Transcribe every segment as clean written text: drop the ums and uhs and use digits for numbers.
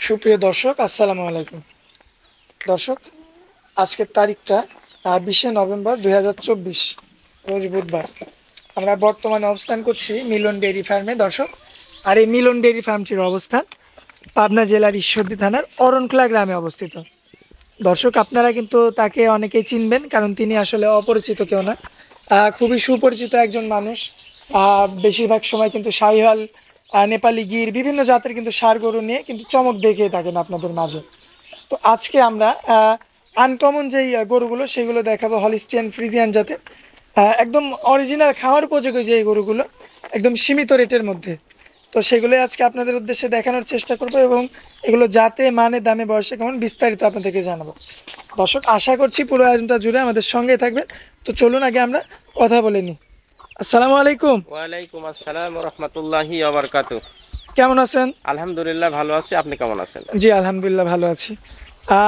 সুপ্রিয় দর্শক, আসসালামু আলাইকুম। দর্শক, আজকের তারিখটা 20শে নভেম্বর 2024, রোজ বুধবার। আমরা বর্তমানে অবস্থান করছি মিলন ডেইরি ফার্মে দর্শক। আর এই মিলন ডেইরি ফার্মটির অবস্থান পাবনা জেলার ঈশ্বরদী থানার অরণখোলা গ্রামে অবস্থিত। দর্শক, আপনারা কিন্তু তাকে অনেকেই চিনবেন, কারণ তিনি আসলে অপরিচিত কেউ না, খুবই সুপরিচিত একজন মানুষ। বেশিরভাগ সময় কিন্তু শাহিওয়াল, নেপালি গির, বিভিন্ন জাতের কিন্তু ষাঁড় গরু নিয়ে কিন্তু চমক দেখিয়ে থাকেন আপনাদের মাঝে। তো আজকে আমরা আনকমন যেই গরুগুলো সেগুলো দেখাবো, হলিস্টিয়ান ফ্রিজিয়ান জাতের, একদম অরিজিনাল খাওয়ার উপযোগী যে গরুগুলো, একদম সীমিত রেটের মধ্যে। তো সেগুলোই আজকে আপনাদের উদ্দেশ্যে দেখানোর চেষ্টা করবো, এবং এগুলো জাতে, মানে, দামে, বয়সে কেমন বিস্তারিত আপনাদেরকে জানাবো। দর্শক, আশা করছি পুরো আয়োজনটা জুড়ে আমাদের সঙ্গে থাকবেন। তো চলুন আগে আমরা কথা বলে নিই। আসসালামু আলাইকুম। ওয়ালাইকুম আসসালাম ওয়া রাহমাতুল্লাহি ওয়া বারাকাতুহু। কেমন আছেন? আলহামদুলিল্লাহ ভালো আছি, আপনি কেমন আছেন? জি, আলহামদুলিল্লাহ ভালো আছি।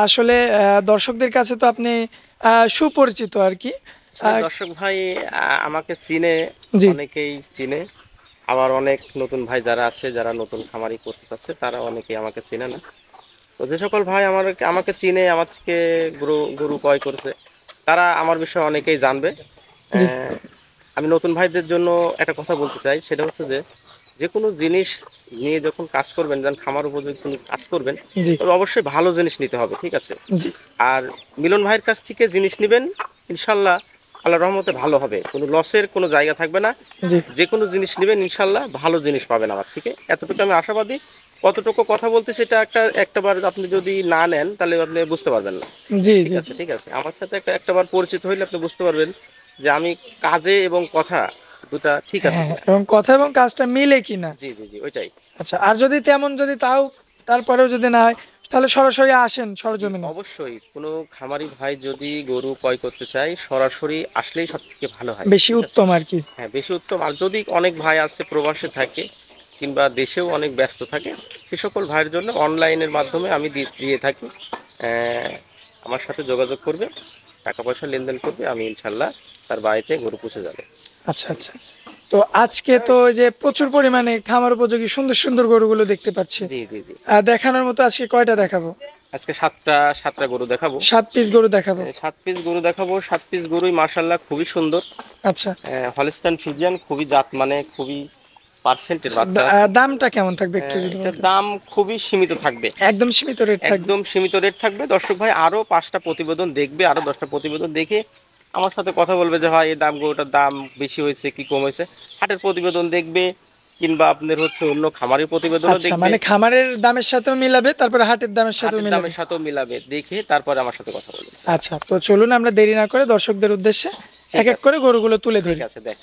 আসলে দর্শকদের কাছে তো আপনি সুপরিচিত আর কি। আসলে দর্শক ভাই আমাকে চিনে, জি অনেকেই চিনে। আবার অনেক নতুন ভাই যারা আছে, যারা নতুন খামারি করতে চাচ্ছে, তারা অনেকেই আমাকে চিনে না। তো যে সকল ভাই আমাকে চিনে, আমার থেকে গরু গরু ক্রয় করেছে, তারা আমার বিষয়ে অনেকেই জানবে। জি আমি নতুন ভাইদের জন্য একটা কথা বলতে চাই, সেটা হচ্ছে যে যে কোনো জিনিস নিয়ে যখন কাজ করবেন, যখন খামার উপযোগী কোনো কাজ করবেন, জি তবে অবশ্যই ভালো জিনিস নিতে হবে, ঠিক আছে? জি আর মিলন ভাইয়ের কাছ থেকে জিনিস নেবেন, ইনশাল্লাহ আল্লাহ রহমতে ভালো হবে, কোনো লসের কোনো জায়গা থাকবে না। জি যে কোনো জিনিস নেবেন ইনশাল্লাহ ভালো জিনিস পাবেন আমার থেকে, এতটুকু আমি আশাবাদী। কতটুকু কথা বলতে সেটা একটাবার আপনি যদি না নেন তাহলে আপনি বুঝতে পারবেন না। জি ঠিক জি আছে, জি ঠিক আছে, আমার সাথে একটাবার পরিচিত হইলে আপনি বুঝতে পারবেন যে আমি কাজে এবং কথা দুটা ঠিক আছে হ্যাঁ, কিনা। এবং কথা এবং কাজটা মিলে কিনা। জি জি জি, ওইটাই। আচ্ছা, আর যদি তেমন, যদি তাও তারপরেও যদি না হয়, তাহলে সরাসরি আসেন জি সরজমিনে। অবশ্যই, কোনো খামারি ভাই যদি গরু ক্রয় করতে চায় সরাসরি আসলেই সব থেকে ভালো হয়, বেশি ঠিক আছে? উত্তম আর কি। হ্যাঁ, বেশি উত্তম। আর যদি অনেক ভাই আছে প্রবাসে থাকে কিংবা দেশেও অনেক ব্যস্ত থাকে, সে সকল ভাইয়ের জন্য অনলাইনের মাধ্যমে আমি দিয়ে থাকি। আমার সাথে যোগাযোগ করবে, টাকা পয়সা লেনদেন করবে, আমি ইনশাল্লাহ তার বাড়িতে গরু পৌঁছে যাবে। আচ্ছা আচ্ছা। তো আজকে তো ওই যে প্রচুর পরিমাণে খামার উপযোগী সুন্দর সুন্দর গরুগুলো দেখতে পাচ্ছি। জি জি জি, দেখানোর মতো আজকে কয়টা দেখাবো? আজকে সাতটা গরু দেখাবো। 7 পিস গরু দেখাবো। 7 পিস গরু দেখাবো। 7 পিস গরুই মার্শাল্লাহ খুবই সুন্দর। আচ্ছা হলস্টাইন ফ্রিজিয়ান, খুবই জাত, মানে খুবই পার্সেন্টের আচ্ছা, বাচ্চা আছে। দামটা কেমন থাকবে একটু যদি এটার বলতেন? দাম খুবই সীমিত থাকবে, একদম সীমিত রেট থাকবে। একদম সীমিত রেট থাকবে। দর্শক ভাই আরো 5টা প্রতিবেদন দেখবে, আরো 10টা প্রতিবেদন দেখে আমার সাথে কথা বলবে যে ভাই এই দাম, গরুটার দাম বেশি হয়েছে কি কম হয়েছে। হাটের প্রতিবেদন দেখবে, কিংবা আপনার হচ্ছে অন্য খামারের প্রতিবেদনও আচ্ছা, দেখবে, মানে খামারের দামের সাথেও মিলাবে, তারপরে হাটের দামের সাথেও হাটের মিলাবে। দামের সাথেও মিলাবে, দেখে তারপরে আমার সাথে কথা বলবে। আচ্ছা, তো চলুন আমরা দেরি না করে দর্শকদের উদ্দেশ্যে ঠিক এক এক আছে, করে গরুগুলো তুলে ঠিক ধরি। আছে, দেখ।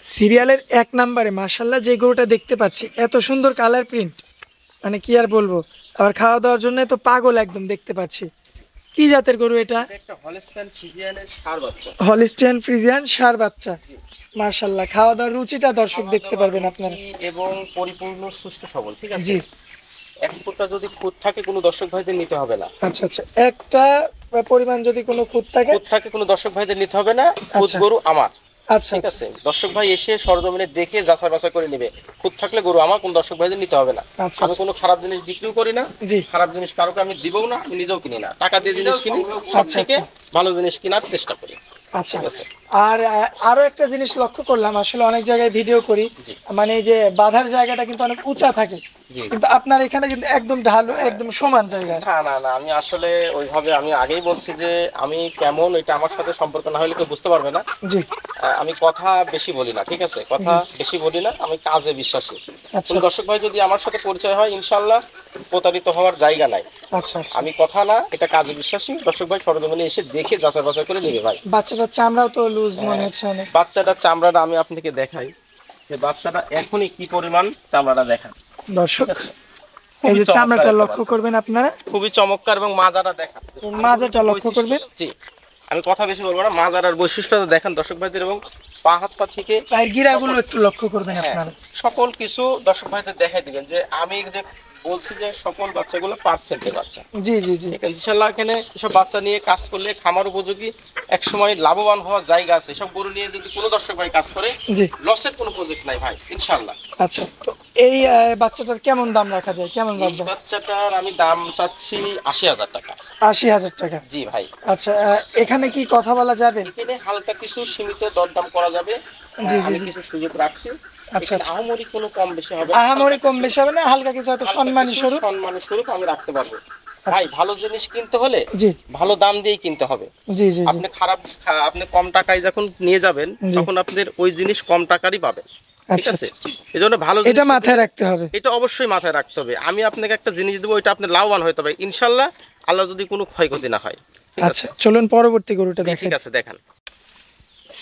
সিরিয়ালের 1 নম্বরে মাশাল্লাহ যে গরুটা দেখতে পাচ্ছি, এত সুন্দর কালার প্রিন্ট, মানে কি আর বলবো। আবার খাওয়া দাওয়ার জন্য তো পাগল একদম দেখতে পাচ্ছি। কি জাতের গরু এটা? এটা একটা হলস্টাইন ফ্রিজিয়ানের ষাঁড় বাচ্চা। হলিস্টিয়ান ফ্রিজিয়ান ষাঁড় বাচ্চা। জি। মাশাল্লাহ, খাওয়া দাওয়ার রুচিটা দর্শক খাওয়া দেখতে দাওয়া পারবেন আপনারা। রুচি এবং পরিপূর্ণ সুস্থ সবল, ঠিক আছে? জি। এক ফুটটা যদি খুঁত থাকে কোনো দর্শক ভাইদের নিতে হবে না। আচ্ছা আচ্ছা, একটা পরিমাণ যদি কোনো খুঁত থাকে। খুঁত থাকে কোনো দর্শক ভাইদের নিতে হবে না। খুঁত আচ্ছা গরু আমার, আচ্ছা ঠিক আচ্ছা আছে? দর্শক ভাই এসে সরজমিনে দেখে যাচাই বাছাই করে নেবে। খুঁত থাকলে গরু আমার, কোনো দর্শক ভাইদের নিতে হবে না। আচ্ছা আমি আচ্ছা। কোনো খারাপ জিনিস বিক্রিও করি না, জি। খারাপ জিনিস কারোকে আমি দিবও না, আমি নিজেও কিনি না। টাকা দিয়ে জিনিস কিনি, সব আচ্ছা থেকে আচ্ছা ভালো জিনিস কেনার চেষ্টা করি, আচ্ছা। ঠিক আছে? আর আরো একটা জিনিস লক্ষ্য করলাম, আসলে অনেক জায়গায় ভিডিও করি, জি মানে এই যে বাঁধার জায়গাটা কিন্তু অনেক উঁচা থাকে, জি। কিন্তু আপনার এখানে কিন্তু একদম ঢালু, একদম সমান জায়গা। না না না, আমি আসলে ওইভাবে, আমি আগেই বলছি যে আমি কেমন, এটা আমার সাথে সম্পর্ক না হলে কেউ বুঝতে পারবে না। জি। আমি কথা বেশি বলি না, ঠিক আছে? কথা বেশি বলি না, আমি কাজে বিশ্বাসী। আচ্ছা কোনো দর্শক ভাই যদি আমার সাথে পরিচয় হয়, ইনশাল্লাহ প্রতারিত হওয়ার জায়গা নাই। আচ্ছা আচ্ছা। আমি কথা না, এটা কাজে বিশ্বাসী। দর্শক ভাই সরজমিনে এসে দেখে যাচাই বাছাই করে নেবে ভাই। বাচ্চাটার চামড়াও তো লুজ মনে হচ্ছে অনেক। বাচ্চাটার চামড়াটা আমি আপনাকে দেখাই, যে বাচ্চাটা এখনই কি পরিমাণ চামড়াটা দেখান, দর্শক, ঠিক আছে? এই খুবই যে চমৎকার চামড়াটা একটা লক্ষ্য বাচ্চা, করবেন আপনারা, খুবই চমৎকার। এবং মাজাটা দেখান, মাজাটা লক্ষ্য করবেন। জি, আমি কথা বেশি বলবো না, মাজারার বৈশিষ্ট্যটা দেখান দর্শক ভাইদের। এবং পা হাত পা থেকে পায়ের গিরাগুলো একটু লক্ষ্য করবেন হ্যাঁ, আপনারা। সকল কিছু দর্শক ভাইদের দেখাই দিবেন, যে আমি যে বলছি যে সকল বাচ্চাগুলো পার্সেন্টের বাচ্চা। জি জি জি। ঠিক আছে, ইনশাল্লাহ এখানে এসব বাচ্চা নিয়ে কাজ করলে খামার উপযোগী, এক সময় লাভবান হওয়ার জায়গা আছে। এসব গরু নিয়ে যদি কোনো দর্শক ভাই কাজ করে, জি। লসের কোনো প্রজেক্ট নাই ভাই, ইনশাল্লাহ। আচ্ছা, তো এই বাচ্চাটার কেমন দাম রাখা যায়, কেমন এই দাম? বাচ্চাটার আমি দাম চাচ্ছি ৮০,০০০ টাকা। ৮০,০০০ টাকা। জি ভাই। আচ্ছা, এখানে কি কথা বলা যাবে? এখানে হালকা কিছু সীমিত দরদাম করা যাবে। জি জি আমি জি। কিছু সুযোগ রাখছি। আচ্ছা এখানে আচ্ছা, আহামরি কোনো কম বেশি হবে না। আহামরি হালকা কম কিছু, বেশি হবে না, হালকা কিছু হয়তো হালকা সম্মানী কিছু স্বরূপ। সম্মানের স্বরূপ আমি রাখতে পারবো। ভাই আচ্ছা। ভালো জিনিস কিনতে হলে জি ভালো দাম দিয়েই কিনতে হবে। জি জি জি আপনি আপনি কম টাকায় যখন নিয়ে যাবেন জি। তখন আপনার ওই জিনিস কম টাকারই পাবেন। ঠিক আচ্ছা আছে? আচ্ছা, এই জন্য ভালো এটা জিনিস কিনতে মাথায় হলে রাখতে হবে। এটা অবশ্যই মাথায় রাখতে হবে। আমি আপনাকে একটা জিনিস দেবো, ওইটা আপনার লাভবান হতে হবে ইনশাল্লাহ, আল্লাহ যদি কোনো ক্ষয়ক্ষতি না হয়। ঠিক আচ্ছা, আছে? চলুন পরবর্তী গরুটা জি দেখেন। ঠিক আছে, দেখান।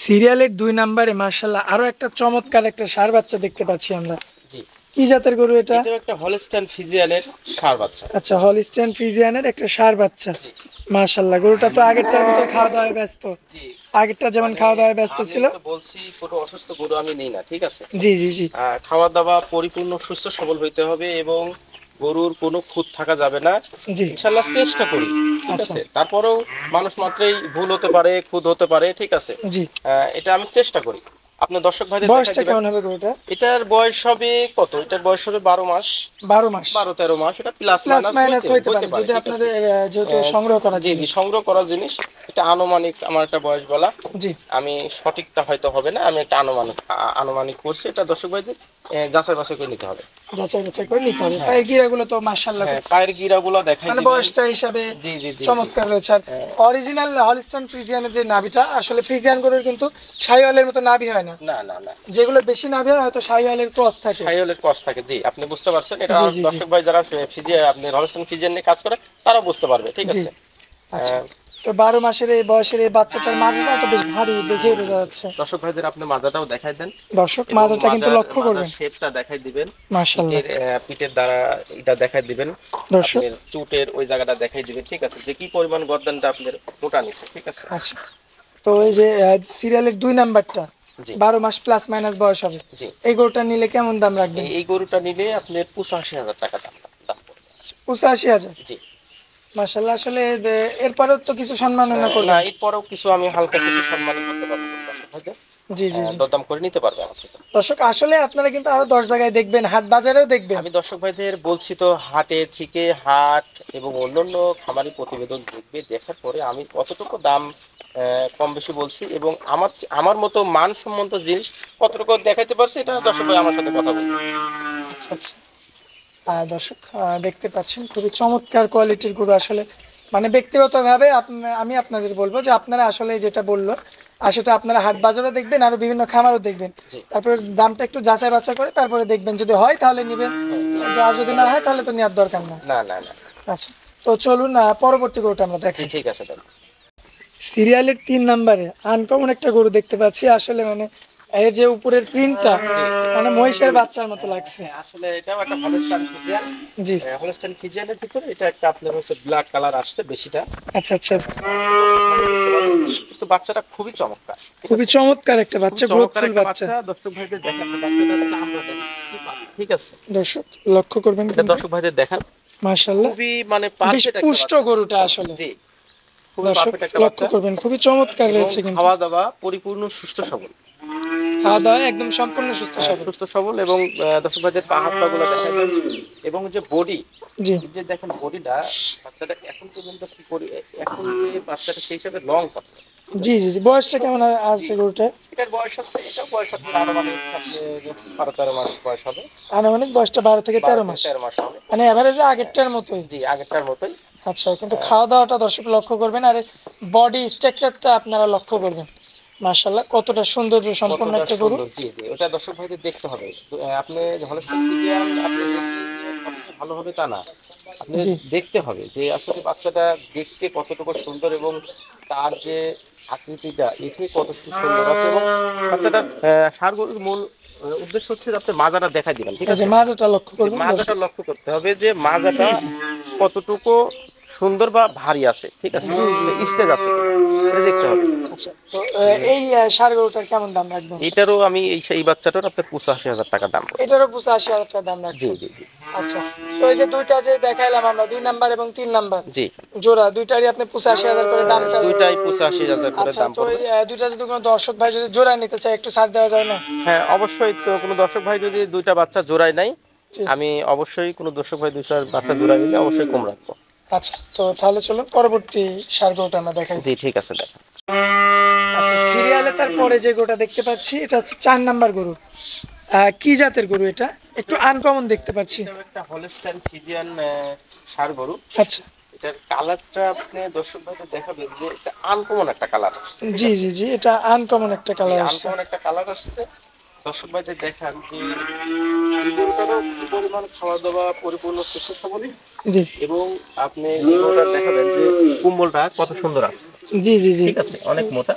সিরিয়ালের 2 নম্বরে মার্শাল্লাহ আরো একটা চমৎকার একটা ষাঁড় বাচ্চা দেখতে পাচ্ছি আমরা। জি, কি জাতের গরু এটা? এটাও একটা হলস্টাইন ফ্রিজিয়ানের ষাঁড় বাচ্চা। আচ্ছা, হলিস্টিয়ান ফ্রিজিয়ানের একটা ষাঁড় বাচ্চা। জি মার্শাল্লাহ, গরুটা তো আগেরটার মতো খাওয়া দাওয়ায় ব্যস্ত। জি। আগেরটা যেমন মানে খাওয়া দাওয়ায় ব্যস্ত আমি ছিল। তো বলছি কোনো অসুস্থ গরু আমি নেই না, ঠিক আছে? জি জি জি খাওয়া দাওয়া পরিপূর্ণ সুস্থ সবল হইতে হবে এবং গরুর কোনো খুঁত থাকা যাবে না। জি। ইনশাল্লাহ চেষ্টা করি, ঠিক আচ্ছা। আছে? তারপরেও মানুষ মাত্রই ভুল হতে পারে, খুঁত হতে পারে, ঠিক আছে? জি। এটা আমি চেষ্টা করি। আপনার দর্শক ভাইদের দেখাই বয়সটা দিবেন। কেমন হবে গরুটা? এটার বয়স হবে কত? এটার বয়স হবে 12 মাস। 12 মাস। 12-13 মাস, এটা প্লাস প্লাস মাইনাস মাইনাস হইতে হইতে পারে পারে, যদি ঠিক আছে? আপনাদের যেহেতু সংগ্রহ করা জি জি, জিনিস। সংগ্রহ করা জিনিস। এটা আনুমানিক আমার একটা বয়স বলা, জি। আমি সঠিকটা হয়তো হবে না, আমি একটা আনুমানিক আনুমানিক করছি। এটা দর্শক ভাইদের যাচাই বাছাই করে নিতে হবে। যাচাই বাছাই করে নিতে হবে। হ্যাঁ পায়ের গিরাগুলো তো মাশাআল্লাহ হ্যাঁ, পায়ের গিরাগুলো দেখাই মানে দিবেন। বয়সটা হিসাবে জি জি জি জি। চমৎকার রয়েছে। আর হ্যাঁ, অরিজিনাল হলিস্টাইন ফ্রিজিয়ানের যে নাভিটা, আসলে ফ্রিজিয়ান গরুর কিন্তু শাহিওয়ালের মতো নাভি হয় না। না না না, যেগুলো বেশি নাভি হয় হয়তো শাহিওয়ালের ক্রস থাকে। সাইওয়ালের ক্রস থাকে। জি, আপনি বুঝতে পারছেন। এটা জি জি জি দর্শক ভাই যারা ফিজিয়ান, আপনি হলস্টাইন ফিজিয়ান নিয়ে কাজ করে, তারা বুঝতে পারবে, ঠিক জি। আছে? আচ্ছা, আহ, তো 12 মাসের এই বয়সের এই বাচ্চাটার মাজাটা তো বেশ ভারী দেখে জি জি বোঝা জি। যাচ্ছে। দর্শক ভাইদের আপনি মাজাটাও দেখাই দেন দর্শক, এবং মাজাটা কিন্তু মাজার লক্ষ্য মাজার করবেন। শেপটা দেখাই দিবেন। মাশাআল্লাহ। পিঠের দ্বারা এটা দেখাই দিবেন। দর্শক, আপনার চুটের ওই জায়গাটা দেখাই দিবেন, ঠিক আছে? যে কি পরিমাণ গর্দানটা আপনার মোটা নিছে, ঠিক আছে? আচ্ছা, তো এই যে সিরিয়ালের 2 নাম্বারটা জি 12 মাস প্লাস মাইনাস বয়স হবে, জি। এই গরুটা নিলে কেমন দাম রাখবেন? এই গরুটা নিলে আপনার ৮৫,০০০ টাকা দাম পড়বে। 85,000। জি। মাশাআল্লাহ, আসলে এরপরেও তো কিছু সম্মাননা না, করবেন। এরপরেও কিছু আমি হালকা কিছু সম্মান করতে পারবো দর্শক ভাইদের। জি জি জি। দরদাম করে নিতে পারবে আমার থেকে। দর্শক, আসলে আপনারা কিন্তু আরো 10 জায়গায় দেখবেন, হাট বাজারেও দেখবেন। আমি দর্শক ভাইদের বলছি তো, হাটে থেকে হাট এবং অন্যান্য খামারি প্রতিবেদন দেখবে, দেখার পরে আমি কতটুকু দাম কম বেশি বলছি এবং আমার আমার মতো মানসম্মত জিনিস কতটুকু দেখাইতে পারছি, এটা দর্শক ভাই আমার সাথে কথা বলবে। আচ্ছা আচ্ছা। দর্শক, দেখতে পাচ্ছেন খুবই চমৎকার কোয়ালিটির গরু। আসলে মানে ব্যক্তিগতভাবে আমি আপনাদের বলবো যে আপনারা আসলে যেটা বললো, আর সেটা আপনারা হাট বাজারও দেখবেন, আরো বিভিন্ন খামারও দেখবেন। জি তারপরে দামটা একটু যাচাই বাছাই করে তারপরে দেখবেন, যদি হয় তাহলে নেবেন, আর যদি না হয় তাহলে তো নেওয়ার দরকার না। না না না। আচ্ছা, তো চলুন পরবর্তী গরুটা আমরা জি দেখাই। ঠিক আছে দাদা। সিরিয়ালের 3 নম্বরে আনকমন একটা গরু দেখতে পাচ্ছি। আসলে মানে এর যে উপরের প্রিন্টটা জি জি। মানে মহিষের বাচ্চার মতো লাগছে। আসলে এটাও একটা হলস্টাইন ফিজিয়ান। জি। হলস্টাইন ফিজিয়ানের ভিতরে এটা একটা আপনার হচ্ছে ব্ল্যাক কালার আসছে বেশিটা। আচ্ছা আচ্ছা, কিন্তু বাচ্চাটা খুবই চমৎকার, ঠিক খুবই আছে? চমৎকার একটা খুবই বাচ্চা, চমৎকার গ্রোথফুল একটা বাচ্চা। বাচ্চা। দর্শক ভাইদের দেখান, বাচ্চাটা হচ্ছে আমরা দেখেন কি পাখি, ঠিক আছে? দর্শক লক্ষ্য করবেন এটা কিন্তু, দর্শক ভাইদের দেখান। মাশাআল্লাহ খুবই মানে বেশ পারফেক্ট একটা পুষ্ট বাচ্চা। গরুটা আসলে। জি, খুবই দর্শক পারফেক্ট একটা লক্ষ্য বাচ্চা করবেন, খুবই চমৎকার এবং রয়েছে কিন্তু। খাওয়া দাওয়া পরিপূর্ণ সুস্থ সবল। খাওয়া দাওয়া একদম সম্পূর্ণ সুস্থ সবল। সুস্থ সবল এবং দর্শক ভাইদের পা হাত পা গুলো দেখাবেন এবং যে বডি, জি যে দেখেন বডিটা, বাচ্চাটা এখন পর্যন্ত কি করি, এখন যে বাচ্চাটা সেই হিসাবে লং কথা, ঠিক জি আছে? জি জি, বয়সটা কেমন জি, আছে গরুটা? এটার বয়স হচ্ছে, এটা বয়স আপনার আনুমানিক আপনার 12-13 মাস বয়স হবে। আনুমানিক বয়সটা 12 থেকে 13 মাস, 12 থেকে 13 মাস হবে। মানে এভারেজে আগেরটার মতোই। জি, আগেরটার মতোই। আচ্ছা, কিন্তু খাওয়া দাওয়াটা দর্শক লক্ষ্য করবেন, আর বডি স্ট্রাকচারটা আপনারা লক্ষ্য করবেন। মাশাআল্লাহ, কতটা সৌন্দর্য সম্পন্ন কতটা একটা গরু। সুন্দর। জি জি, ওটা দর্শক ভাইদের দেখতে হবে। তো, আপনি হলস্টাইন ফ্রিজিয়ান আপনি দেখলেন যে সবচেয়ে ভালো হবে তা না, আপনি জি দেখতে হবে যে আসলে বাচ্চাটা দেখতে কতটুকু সুন্দর এবং তার যে আকৃতিটা এতে কত সুন্দর আছে এবং বাচ্চাটার ষাঁড় গরুর মূল উদ্দেশ্য হচ্ছে যে আপনি মাজাটা দেখা দিবেন, ঠিক এই যে আছে? মাজাটা লক্ষ্য যে করবেন মাজাটা দর্শক। লক্ষ্য করতে হবে যে মাজাটা কতটুকু সুন্দর বা ভারী আছে, ঠিক আছে, জি, জি, জি। স্টেজ আছে, এটা দেখতে হবে। আচ্ছা, তো এই ষাঁড় গরুটার কেমন দাম রাখবেন? এটারও আমি এই বাচ্চাটার আপনার 85,000 টাকা দাম পড়বে। এটারও 85,000 টাকা দাম জি রাখছেন? জি জি আচ্ছা, তো এই যে দুইটা যে দেখাইলাম আমরা, 2 নাম্বার এবং 3 নাম্বার জি। জোড়া, দুইটারই আপনি 85,000 করে দাম চান? দুইটাই 85,000 করে আচ্ছা, দাম তো পড়বে। এই দুইটা যদি কোনো দর্শক ভাই যদি জোড়া নিতে চায়, একটু ছাড় দেওয়া যায় না? হ্যাঁ অবশ্যই, তো কোনো দর্শক ভাই যদি দুইটা বাচ্চা জোড়ায় নাই, জি। আমি অবশ্যই কোনো দর্শক ভাই দুইটা বাচ্চা জোড়ায় নিলে অবশ্যই কম রাখবো। আচ্ছা, তো তাহলে চলুন পরবর্তী ষাঁড় গরুটা আমরা দেখাই। জি ঠিক আছে, দেখেন। আচ্ছা, সিরিয়ালে তারপরে যে গরুটা দেখতে পাচ্ছি, এটা হচ্ছে 4 নাম্বার গরু। কি জাতের গরু এটা? একটু আনকমন দেখতে পাচ্ছি। এটা একটা হলস্টাইন ফ্রিজিয়ান ষাঁড় গরু। আচ্ছা, এটার কালারটা আপনি দর্শক ভাইদের দেখাবেন যে এটা আনকমন একটা কালার আসছে, ঠিক জি আছে? জি জি, এটা আনকমন একটা কালার আসছে। আনকমন একটা কালার আসছে। দর্শক ভাইদের দেখান যে এই গরুটারও কি পরিমাণ খাওয়া দাওয়া পরিপূর্ণ সুস্থ সবলই, জি এবং আপনি এই গরুটা দেখাবেন যে কুম্বলটা কত সুন্দর আসছে, জি জি জি, ঠিক আছে, অনেক মোটা।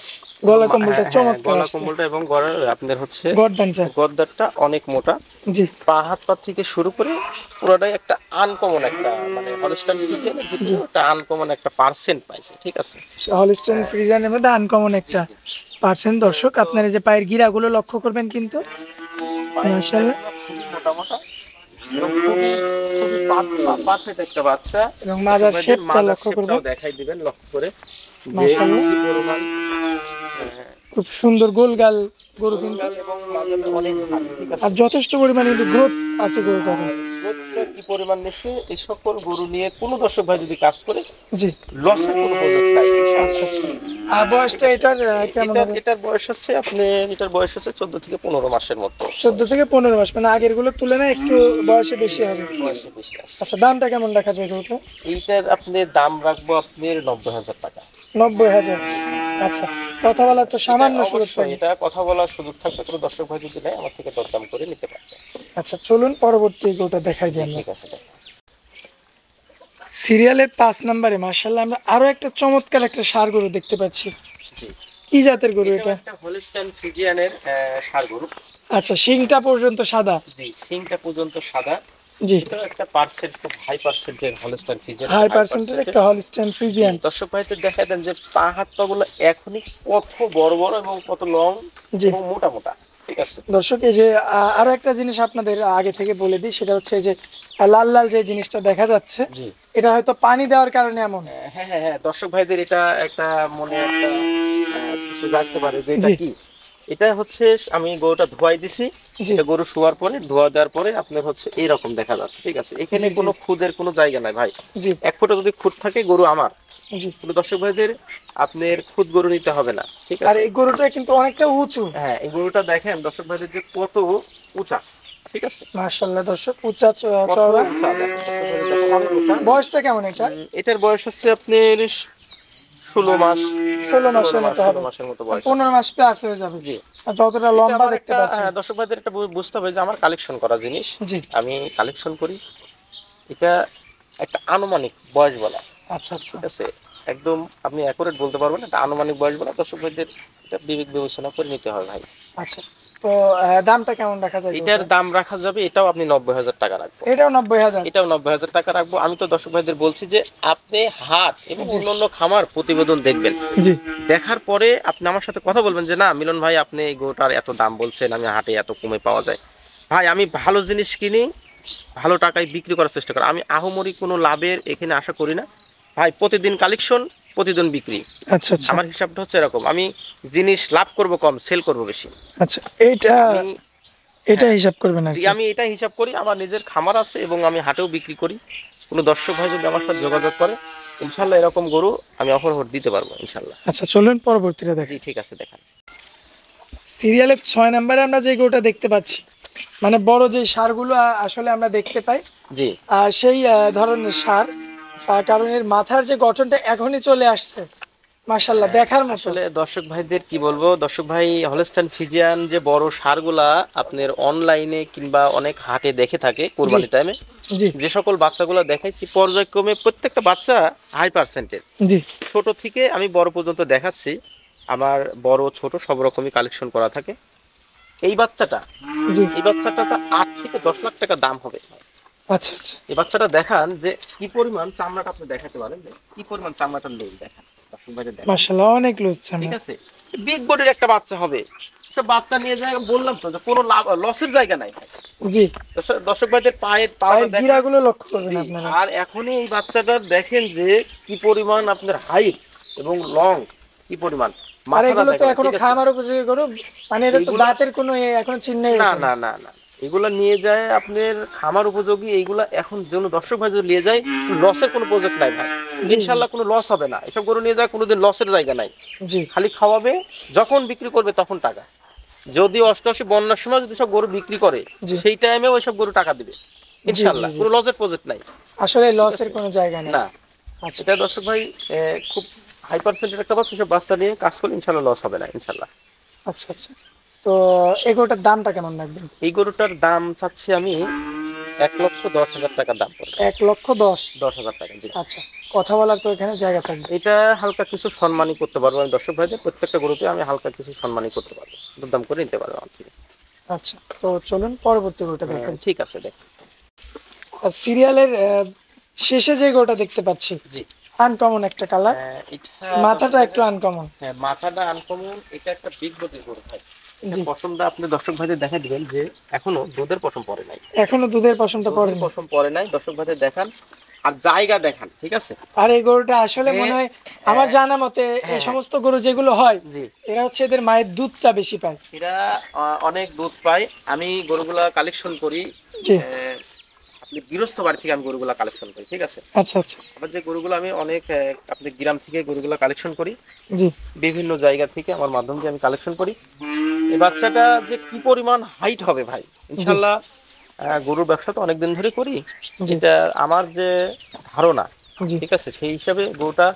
গলা কম্বলটা হ্যাঁ, চমৎকার গলা আসছে। কম্বলটা এবং গলার আপনাদের হচ্ছে গর্দানটা, গদ্দারটা অনেক মোটা। জি পা হাত পা থেকে শুরু করে পুরোটাই একটা আনকমন একটা, মানে হলস্টাইন ফ্রিজিয়ানের জি, ভিতরে একটা আনকমন একটা পার্সেন্ট পাইছে, ঠিক আছে। হলিস্টাইন ফ্রিজিয়ানের মধ্যে আনকমন একটা পার্সেন্ট। দর্শক, আপনার এই যে পায়ের গিরাগুলো লক্ষ্য করবেন কিন্তু, মাশাআল্লাহ, খুবই মোটা মোটা এবং খুবই খুবই পারফেক্ট একটা বাচ্চা। এবং মাজার শেপটা মাজার লক্ষ্য করবেন, শেপটাও দেখাই দিবেন লক্ষ্য করে যে মাশাআল্লাহ, কি পরিমাণ খুব সুন্দর গোলগাল গরু কিন্তু, গোলগাল এবং মাজাটা অনেক ভালো, ঠিক আছে। আর যথেষ্ট পরিমাণে কিন্তু গ্রোথ আছে গরুটার। গ্রোথটা কি পরিমাণ নিচ্ছে, এই সকল গরু নিয়ে কোনো দর্শক ভাই যদি কাজ করে জি, লসের কোনো প্রজেক্ট নাই। আচ্ছা আচ্ছা। আর বয়সটা এটার কেমন হবে? এটার বয়স হচ্ছে আপনার, এটার বয়স হচ্ছে 14 থেকে 15 মাসের মতো। 14 থেকে 15 মাস, মানে আগের গুলোর তুলনায় একটু বয়সে বেশি হবে। বয়সে বেশি আছে। আচ্ছা, দামটা কেমন রাখা যায় গরুটা? এইটার আপনি দাম রাখবো আপনার 90,000 টাকা। 90,000। আচ্ছা, কথা বলার তো সামান্য এটা সুযোগ অবশ্যই, থাকবে। এটা কথা বলার সুযোগ থাকবে, কোনো দর্শক ভাই যদি নেয় আমার থেকে দরদাম করে নিতে পারবে। আচ্ছা, চলুন পরবর্তী গরুটা দেখাই জি দিই আমরা। ঠিক আছে, দেখেন। সিরিয়ালের 5 নম্বরে মাশাআল্লাহ আমরা আরো একটা চমৎকার একটা ষাঁড় গরু দেখতে পাচ্ছি। জি, কি জাতের গরু এটা এটা? একটা হলস্টাইন ফ্রিজিয়ানের ষাঁড় গরু। আচ্ছা, শিংটা পর্যন্ত সাদা। জি, শিংটা পর্যন্ত সাদা। জি, এটা একটা পার্সেন্ট, খুব হাই পার্সেন্টের হলস্টাইন ফ্রিজিয়ান, হাই পার্সেন্টের একটা হলিস্টাইন ফ্রিজিয়ান। দর্শক ভাইদের দেখা দেন যে পা হাত পা গুলো এখনই কত বড় বড় এবং কত লং জি, এবং মোটা মোটা, ঠিক আছে। দর্শক, এই যে আরো একটা জিনিস আপনাদের আগে থেকে বলে দিই, সেটা হচ্ছে এই যে লাল লাল যে জিনিসটা দেখা যাচ্ছে, জি, এটা হয়তো পানি দেওয়ার কারণে এমন। হ্যাঁ হ্যাঁ হ্যাঁ, দর্শক ভাইদের এটা একটা মনে একটা কিছু জানতে পারে যে এটা জি কি। এটা হচ্ছে আমি গরুটা ধোয়াই দিছি, জি এটা গরু শোয়ার পরে ধোয়া দেওয়ার পরে আপনার হচ্ছে এইরকম দেখা যাচ্ছে, ঠিক আছে। এখানে জি জি কোনো খুদের কোনো জায়গা নাই ভাই। জি 1 ফুটে যদি খুদ থাকে গরু আমার, জি। কোনো দর্শক ভাইদের আপনার খুদ গরু নিতে হবে না, ঠিক আর আছে। এই গরুটা কিন্তু অনেকটা উঁচু। হ্যাঁ, এই গরুটা দেখেন দর্শক ভাইদের যে কত উঁচা, ঠিক আছে। মাশাআল্লাহ দর্শক, উঁচা কত চওড়া। উঁচা দেখেন, দর্শক ভাইদের দেখেন অনেক উঁচা। বয়সটা কেমন এটা? এটার বয়স হচ্ছে আপনার 16 মাস, 16 মাসের মতো 16 হবে। মাসের মতো বয়স আছে। 15 মাস প্লাস হয়ে যাবে। জি, আর যতটা এটা লম্বা আমার দেখতে একটা পাচ্ছি। দর্শক ভাইদের একটা বুঝতে হবে যে আমার কালেকশন করা জিনিস, জি, আমি কালেকশন করি। এটা একটা আনুমানিক বয়স বলা, আচ্ছা আচ্ছা ঠিক আছে। একদম আপনি অ্যাকুরেট বলতে পারবেন না, এটা আনুমানিক বয়স বলা। দর্শক ভাইদের এটা বিবেক বিবেচনা করে নিতে হবে ভাই। আচ্ছা। তো দামটা কেমন রাখা যায় এটার গরুটার? দাম রাখা যাবে, এটাও আপনি 90,000 টাকা রাখবো। এটাও 90,000। এটাও 90,000 টাকা রাখবো। আমি তো দর্শক ভাইদের বলছি যে আপনি হাট এবং জি অন্যান্য খামার প্রতিবেদন দেখবেন, জি দেখার পরে আপনি আমার সাথে কথা বলবেন যে না মিলন ভাই আপনি এই গরুটার এত দাম বলছেন, আমি হাটে এত কমে পাওয়া যায়। ভাই আমি ভালো জিনিস কিনি, ভালো টাকায় বিক্রি করার চেষ্টা করি। আমি আহামরি কোনো লাভের এখানে আশা করি না ভাই। প্রতিদিন কালেকশন, প্রতিদিন বিক্রি, আচ্ছা আচ্ছা আমার হিসাবটা হচ্ছে এরকম। আমি জিনিস লাভ করব কম, সেল করব বেশি। আচ্ছা। এইটা আমি এটা হিসাব করবেন আর জি, কি। আমি এটা হিসাব করি। আমার নিজের খামার আছে এবং আমি হাটেও বিক্রি করি। কোনো দর্শক ভাই যদি আমার সাথে যোগাযোগ করে ইনশাল্লাহ এরকম গরু আমি অফার দিতে পারবো ইনশাল্লাহ। আচ্ছা, চলুন পরবর্তীটা জি দেখি। ঠিক আছে, দেখান। সিরিয়ালের 6 নম্বরে আমরা যে গরুটা দেখতে পাচ্ছি, মানে বড় যে ষাঁড়গুলো আসলে আমরা দেখতে পাই, জি, সেই ধরনের ষাঁড়। কারণ এর মাথার যে গঠনটা এখনই চলে আসছে, মাশাআল্লাহ দেখার মতো। আসলে দর্শক ভাইদের কি বলবো, দর্শক ভাই হলস্টাইন ফ্রিজিয়ান যে বড় ষাঁড়গুলা আপনার অনলাইনে কিংবা অনেক হাটে দেখে থাকে কোরবানি টাইমে, জি যে সকল বাচ্চাগুলো দেখাইছি পর্যায়ক্রমে প্রত্যেকটা বাচ্চা হাই পার্সেন্টের, জি ছোট থেকে আমি বড় পর্যন্ত দেখাচ্ছি। আমার বড় ছোট সব রকমই কালেকশন করা থাকে। এই বাচ্চাটা জি এই বাচ্চাটা তো 8 থেকে 10 লাখ টাকা দাম হবে। আচ্ছা আচ্ছা, এই বাচ্চাটা দেখান যে কি পরিমাণ চামড়াটা আপনি দেখাতে পারেন, যে কি পরিমাণ চামড়াটা লুজ দেখান, দর্শক ভাইদের দেখান। মাশাআল্লাহ অনেক লুজ ঠিক আমরা। আছে, বিগ বডির একটা বাচ্চা হবে। একটা বাচ্চা নিয়ে যায়, বললাম তো যে কোনো লাভ লসের জায়গা নাই ভাই। জি, দর্শক ভাইদের পায়ের পাওটা পায়ের দেখেন। গিরাগুলো লক্ষ্য করবেন জি, আপনারা। আর এখনই এই বাচ্চাটার দেখেন যে কি পরিমাণ আপনার হাইট এবং লং, কি পরিমাণ আর মাথাটা এগুলো তো দেখাবেন, এখনো ঠিক আছে। খামার উপযোগী গরু, মানে এদের তো এইগুলা দাঁতের কোনো এখনো চিহ্নই না ওঠেনি। না না না, এগুলা নিয়ে যায় আপনার খামার উপযোগী। এইগুলা এখন যেন দর্শক ভাই যদি নিয়ে যায়, লসের কোনো প্রজেক্ট নাই ভাই। জি জি ইনশাল্লাহ কোনো লস হবে না, এসব গরু নিয়ে যায় কোনোদিন লসের জায়গা নাই। জি খালি খাওয়াবে, যখন বিক্রি করবে তখন টাকা। যদি অষ্টআশি বন্যার সময় যদি সব গরু বিক্রি করে, জি সেই টাইমে ওই সব গরু টাকা দিবে জি জি ইনশাল্লাহ, জি, কোনো লসের প্রজেক্ট নাই। আসলে ঠিক লসের আছে, কোনো জায়গা নেই। না। আচ্ছা এটা দর্শক ভাই খুব হাই পার্সেন্টের একটা বাচ্চা, সব বাচ্চা নিয়ে কাজ করলে ইনশাল্লাহ লস হবে না ইনশাল্লাহ। আচ্ছা আচ্ছা, তো এগুলোটার দামটা কেমন রাখবেন? এই গরুটার দাম চাচ্ছি আমি 1,10,000 টাকা দাম পড়বে। 1,10,000। 10,000 টাকা, জি। আচ্ছা, কথা বলার তো এখানে জায়গা থাকবে। এটা হালকা কিছু সম্মানই করতে পারবো আমি দর্শক ভাইদের, প্রত্যেকটা গরুতে আমি হালকা কিছু সম্মানই করতে পারবো, দাম করে নিতে পারবো আমার থেকে। আচ্ছা, তো চলুন পরবর্তী গরুটা দেখেন। ঠিক আছে, দেখ। আর সিরিয়ালের শেষে যে গরুটা দেখতে পাচ্ছি, জি, আনকমন একটা কালার, এটা মাথাটা একটু আনকমন। হ্যাঁ, মাথাটা আনকমন। এটা একটা বিগ বডির গরু ভাই। এটা জি, পশমটা আপনি দর্শক ভাইদের দেখা দিবেন যে এখনো দুধের পশম পড়ে নাই। এখনো দুধের পশমটা দুধের পড়েনি। পশম পড়ে নাই, দর্শক ভাইদের দেখান। আর জায়গা দেখান, ঠিক আছে। আর এই গরুটা আসলে যে, মনে হয় আমার জানা মতে এই হ্যাঁ, সমস্ত গরু যেগুলো হয়, জি, এরা হচ্ছে এদের মায়ের দুধটা বেশি পায়। এরা অনেক দুধ পায়। আমি গরুগুলা কালেকশন করি, জি, আহ, আপনি গৃহস্থ বাড়ি থেকে আমি গরুগুলা কালেকশন করি, ঠিক আছে। আচ্ছা আচ্ছা, আমার যে গরুগুলো আমি অনেক আপনি গ্রাম থেকে গরুগুলা কালেকশন করি, জি বিভিন্ন জায়গা থেকে আমার মাধ্যম দিয়ে আমি কালেকশন করি। এই বাচ্চাটা যে কি পরিমাণ হাইট হবে ভাই, জি ইনশাল্লাহ। গরুর ব্যবসা তো অনেকদিন ধরে করি। জি এটা আমার যে ধারণা, জি ঠিক আছে, সেই হিসাবে গরুটা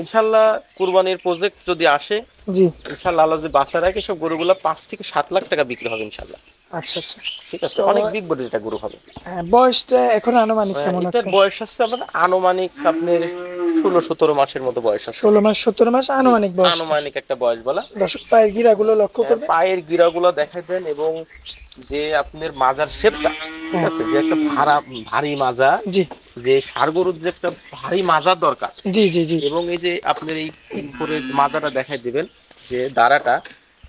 ইনশাল্লাহ কুরবানির প্রজেক্ট যদি আসে, জি, ইনশাল্লাহ আল্লাহ যদি বাচ্চা রাখে, সব গরুগুলো 5 থেকে 7 লাখ টাকা বিক্রি হবে ইনশাল্লাহ। আচ্ছা আচ্ছা। ঠিক আছে, তো অনেক বিগ বডির একটা গরু হবে। বয়সটা এখন আনুমানিক কেমন এটার আছে? বয়স আছে আমার আনুমানিক আপনার 16-17 মাসের মতো বয়স আছে। 16 মাস 17 মাস জি, আনুমানিক বয়স। আনুমানিক একটা বয়স বলা। দর্শক পায়ের গিরাগুলো লক্ষ্য করবে। পায়ের গিরাগুলো দেখাই দেন, এবং যে আপনার মাজার শেপটা, ঠিক আছে, যে একটা ভারী মাজা, জি যে ষাড় গরুর যে একটা ভারী মাজার দরকার। জি জি জি এবং এই যে আপনার এই উপরে মাজাটা দেখাই দিবেন, যে দাঁড়াটা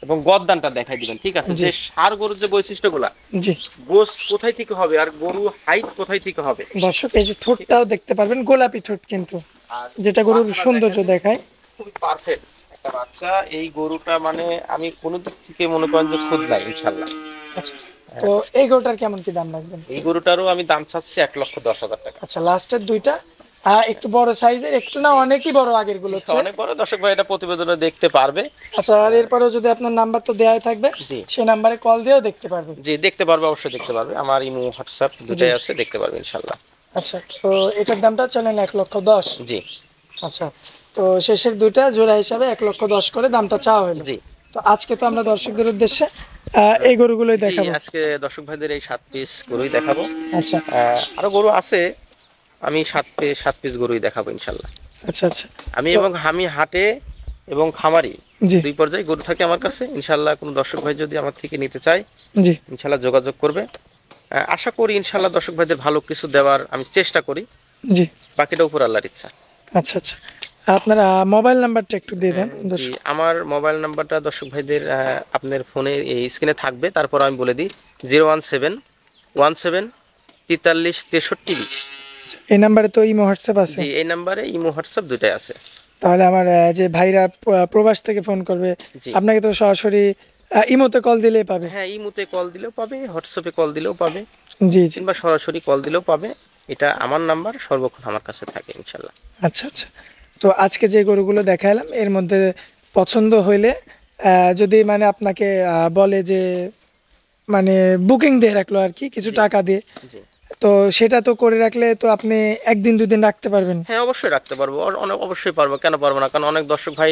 এবং গর্দানটা দেখাই দিবেন, ঠিক আছে, জি যে ষাড় গরুর যে বৈশিষ্ট্যগুলা, জি, গোস কোথায় থেকে হবে আর গরু হাইট কোথায় থেকে হবে। দর্শক এই যে ঠিক ঠোঁটটাও আছে, দেখতে পারবেন, গোলাপি ঠোঁট কিন্তু, আর যেটা গরুর মাথাটা সৌন্দর্য দেখেন, দেখায়। খুবই পারফেক্ট একটা বাচ্চা। এই গরুটা মানে আমি কোনো দিক থেকে মনে করেন যে খুদ নাই ইনশাল্লাহ। আচ্ছা, তো এই গরুটার কেমন কি দাম রাখবেন? এই গরুটারও আমি দাম চাচ্ছি 1,10,000 টাকা। আচ্ছা, লাস্টের দুইটা একটু বড় সাইজের, একটু না অনেকই বড় আগের গুলো হচ্ছে। অনেক বড়, দর্শক ভাই এটা প্রতিবেদনে দেখতে পারবে। আচ্ছা, আর এরপরেও যদি আপনার নাম্বার তো দেওয়াই থাকবে, জি, সেই নাম্বারে কল দিয়েও দেখতে পারবে। জি, দেখতে পারবে, অবশ্যই দেখতে পারবে। আমার ইমো হোয়াটসঅ্যাপ জি, দুটাই আছে, দেখতে পারবে ইনশাল্লাহ। আচ্ছা, তো এটার দামটা চলেন 1,10,000। জি, আচ্ছা, তো শেষের দুইটা জোড়া হিসাবে 1,10,000 করে দামটা চাওয়া হলো। জি, তো আজকে তো আমরা দর্শকদের উদ্দেশ্যে এই গরুগুলোই জি, দেখাবো। আজকে দর্শক ভাইদের এই 7 পিস গরুই দেখাবো। আচ্ছা আরো গরু আছে, আমি 7 পিস গরুই দেখাবো ইনশাল্লাহ। আচ্ছা আচ্ছা, আমি হাটে এবং খামারি জি দুই পর্যায়ে গরু থাকে আমার কাছে ইনশাল্লাহ। কোনো দর্শক ভাই যদি আমার থেকে নিতে চায়, জি ইনশাল্লাহ যোগাযোগ করবে। আশা করি ইনশাল্লাহ দর্শক ভাইদের ভালো কিছু দেওয়ার আমি চেষ্টা করি, জি, বাকিটা উপর আল্লাহর ইচ্ছা। আচ্ছা আচ্ছা, আপনারা মোবাইল নাম্বারটা একটু দিয়ে দেন জি, দর্শক। আমার মোবাইল নাম্বারটা দর্শক ভাইদের আপনার ফোনে এই স্ক্রিনে থাকবে, তারপর আমি বলে দিই 01717436320। এই নাম্বারে তো ইমো হোয়াটসঅ্যাপ আছে। জি, এই নাম্বারে ইমো হোয়াটসঅ্যাপ দুটাই আছে। তাহলে আমার যে ভাইরা প্রবাস থেকে ফোন করবে, জি, আপনাকে তো সরাসরি ইমোতে কল দিলেই পাবে। হ্যাঁ, ইমোতে কল দিলেও পাবে, হোয়াটসঅ্যাপে কল দিলেও পাবে, জি জি, কিংবা সরাসরি কল দিলেও পাবে। এটা আমার নাম্বার, সর্বক্ষণ আমার কাছে থাকে ইনশাল্লাহ। আচ্ছা আচ্ছা, তো আজকে যে গরুগুলো দেখালাম এর মধ্যে পছন্দ হইলে যদি মানে আপনাকে বলে যে মানে বুকিং দিয়ে রাখলো আর কি, কিছু জি, টাকা দিয়ে, জি, তো সেটা তো করে রাখলে তো আপনি একদিন দুদিন রাখতে পারবেন। হ্যাঁ, অবশ্যই রাখতে পারবো, অনেক অবশ্যই পারবো, কেন পারবো না। কারণ অনেক দর্শক ভাই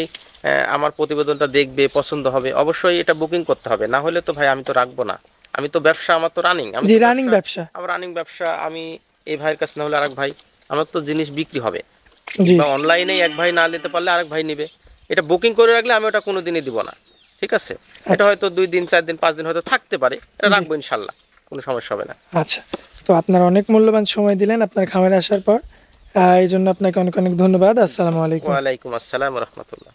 আমার প্রতিবেদনটা দেখবে, পছন্দ হবে, অবশ্যই এটা বুকিং করতে হবে, না হলে তো ভাই আমি তো রাখবো না। আমি তো ব্যবসা, আমার তো রানিং, জি, রানিং ব্যবসা। আমার রানিং ব্যবসা। আমি এই ভাইয়ের কাছে না হলে আরেক ভাই, আমার তো জিনিস বিক্রি হবে। জি বা অনলাইনে এক ভাই না নিতে পারলে আরেক ভাই নিবে। এটা বুকিং করে রাখলে আমি ওটা কোনোদিনই দিব না, ঠিক আছে। এটা আচ্ছা হয়তো 2 দিন 4 দিন 5 দিন হয়তো থাকতে পারে, এটা জি, রাখবো ইনশাল্লাহ, কোনো সমস্যা হবে না। আচ্ছা, তো আপনার অনেক মূল্যবান সময় দিলেন আপনার খামারে আসার পর, এই জন্য আপনাকে অনেক অনেক ধন্যবাদ। আসসালামু আলাইকুম। ওয়ালাইকুম আসসালাম রহমতুল্লাহ।